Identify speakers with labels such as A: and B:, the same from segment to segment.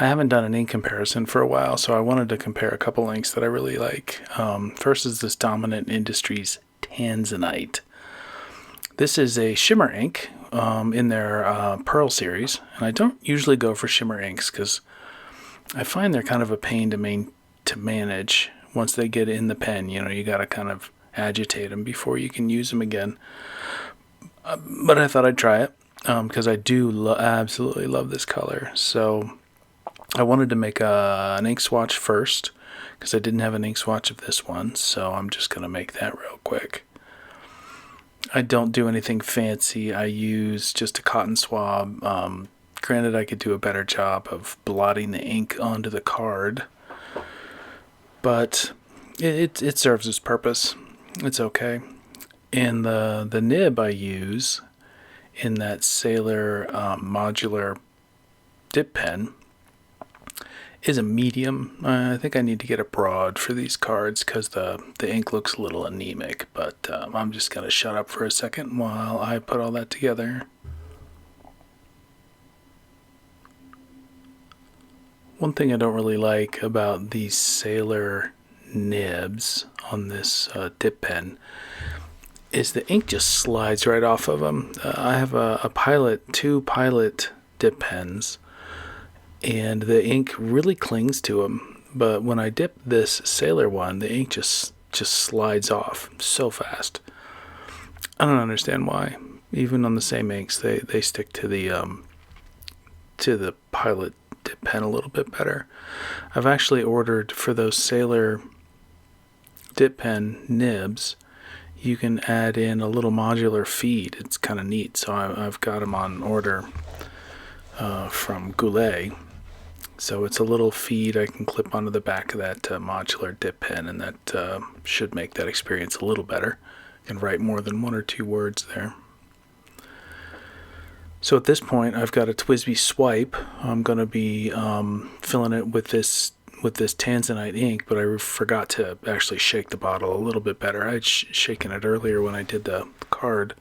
A: I haven't done an ink comparison for a while, so I wanted to compare a couple inks that I really like. First is this Dominant Industries Tanzanite. This is a shimmer ink in their Pearl series, and I don't usually go for shimmer inks because I find they're kind of a pain to manage. Once they get in the pen, you got to kind of agitate them before you can use them again. But I thought I'd try it because I do absolutely love this color. So I wanted to make an ink swatch first because I didn't have an ink swatch of this one, so I'm just going to make that real quick. I don't do anything fancy. I use just a cotton swab. Granted, I could do a better job of blotting the ink onto the card, but it serves its purpose. It's okay. And the nib I use in that Sailor modular dip pen is a medium. I think I need to get a broad for these cards because the ink looks a little anemic, but I'm just going to shut up for a second while I put all that together. One thing I don't really like about these Sailor nibs on this dip pen is the ink just slides right off of them. I have two Pilot dip pens, and the ink really clings to them. But when I dip this Sailor one, the ink just slides off so fast. I don't understand why. Even on the same inks, they stick to the Pilot dip pen a little bit better. I've actually ordered for those Sailor dip pen nibs. You can add in a little modular feed. It's kind of neat. So I've got them on order from Goulet. So it's a little feed I can clip onto the back of that modular dip pen, and that should make that experience a little better. You can write more than one or two words there. So at this point, I've got a TWSBI Swipe. I'm going to be filling it with this Tanzanite ink, but I forgot to actually shake the bottle a little bit better. I'd shaken it earlier when I did the card,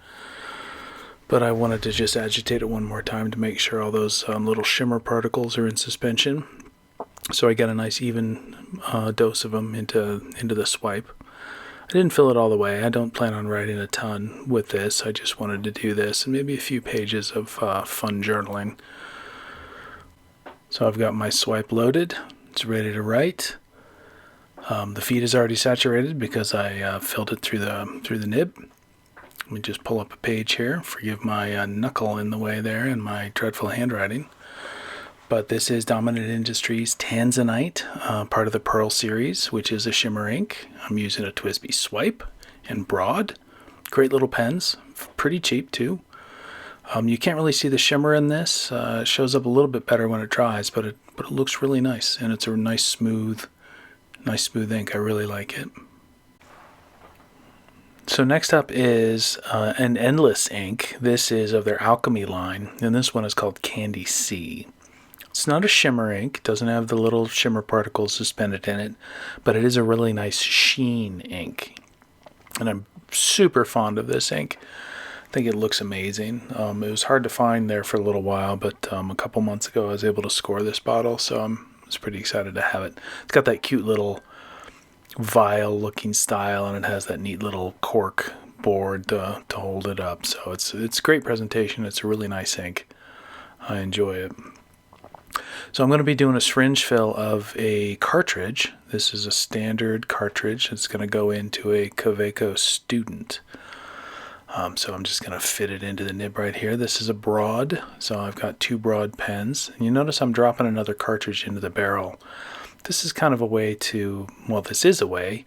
A: but I wanted to just agitate it one more time to make sure all those little shimmer particles are in suspension. So I got a nice even dose of them into the swipe. I didn't fill it all the way. I don't plan on writing a ton with this. I just wanted to do this and maybe a few pages of fun journaling. So I've got my swipe loaded. It's ready to write. The feed is already saturated because I filled it through the nib. Let me just pull up a page here. Forgive my knuckle in the way there and my dreadful handwriting. But this is Dominant Industries Tanzanite, part of the Pearl series, which is a shimmer ink. I'm using a TWSBI Swipe and Broad. Great little pens, pretty cheap too. You can't really see the shimmer in this. It shows up a little bit better when it dries, but it looks really nice, and it's a nice smooth ink. I really like it. So next up is an Endless ink. This is of their Alchemy line, and this one is called Candy Sea. It's not a shimmer ink. It doesn't have the little shimmer particles suspended in it, but it is a really nice sheen ink. And I'm super fond of this ink. I think it looks amazing. It was hard to find there for a little while, but a couple months ago I was able to score this bottle, so I was pretty excited to have it. It's got that cute little vial looking style, and it has that neat little cork board to hold it up. So it's great presentation. It's a really nice ink. I enjoy it. So I'm going to be doing a syringe fill of a cartridge. This is a standard cartridge. It's going to go into a Kaweco Student. So I'm just going to fit it into the nib right here. This is a Broad, so I've got two Broad pens. And you notice I'm dropping another cartridge into the barrel. This is kind of a way to, well, this is a way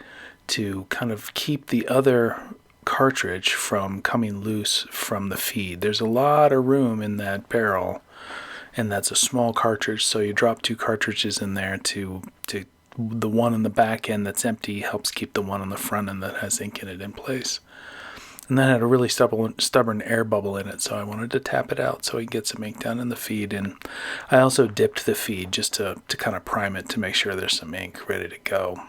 A: to kind of keep the other cartridge from coming loose from the feed. There's a lot of room in that barrel, and that's a small cartridge, so you drop two cartridges in there to the one on the back end that's empty helps keep the one on the front end that has ink in it in place. And that had a really stubborn air bubble in it, so I wanted to tap it out so we can get some ink down in the feed. And I also dipped the feed just to kind of prime it to make sure there's some ink ready to go.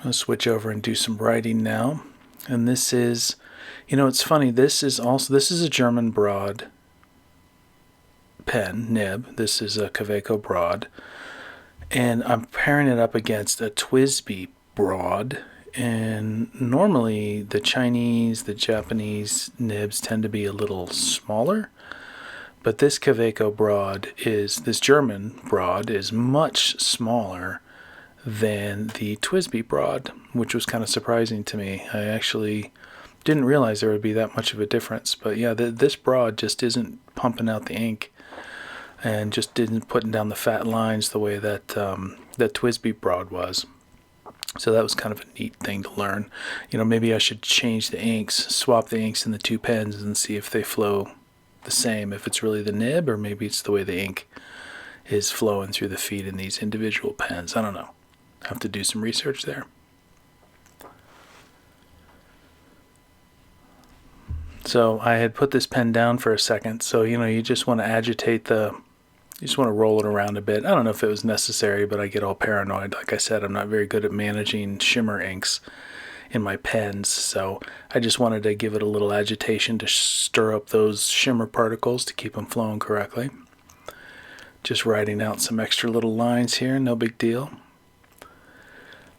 A: I'll switch over and do some writing now. And this is, it's funny, this is a German Broad pen nib. This is a Kaweco Broad, and I'm pairing it up against a TWSBI Broad. And normally the Chinese, the Japanese nibs tend to be a little smaller, but this this German Broad is much smaller than the TWSBI Broad, which was kind of surprising to me. I actually didn't realize there would be that much of a difference. But yeah, this Broad just isn't pumping out the ink and just didn't putting down the fat lines the way that that TWSBI Broad was. So that was kind of a neat thing to learn. Maybe I should change the inks, swap the inks in the two pens and see if they flow the same, if it's really the nib or maybe it's the way the ink is flowing through the feed in these individual pens. I don't know. I have to do some research there. So I had put this pen down for a second. So, you just want to you just want to roll it around a bit. I don't know if it was necessary, but I get all paranoid. Like I said, I'm not very good at managing shimmer inks in my pens. So I just wanted to give it a little agitation to stir up those shimmer particles to keep them flowing correctly. Just writing out some extra little lines here, no big deal.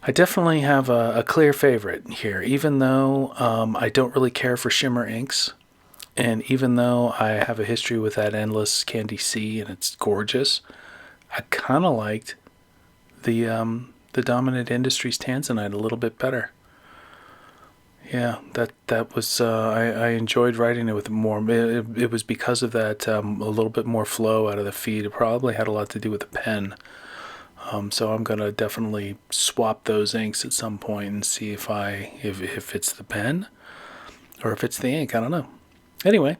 A: I definitely have a clear favorite here, even though I don't really care for shimmer inks, and even though I have a history with that Endless Candy C and it's gorgeous, I kind of liked the Dominant Industries Tanzanite a little bit better. Yeah, that was I enjoyed writing it with more. It was because of that a little bit more flow out of the feed. It probably had a lot to do with the pen. So I'm gonna definitely swap those inks at some point and see if it's the pen or if it's the ink. I don't know. Anyway,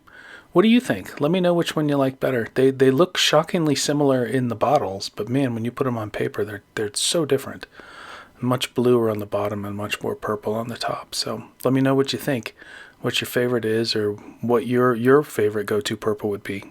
A: what do you think? Let me know which one you like better. They look shockingly similar in the bottles, but man, when you put them on paper, they're so different. Much bluer on the bottom and much more purple on the top. So let me know what you think, what your favorite is, or what your favorite go-to purple would be.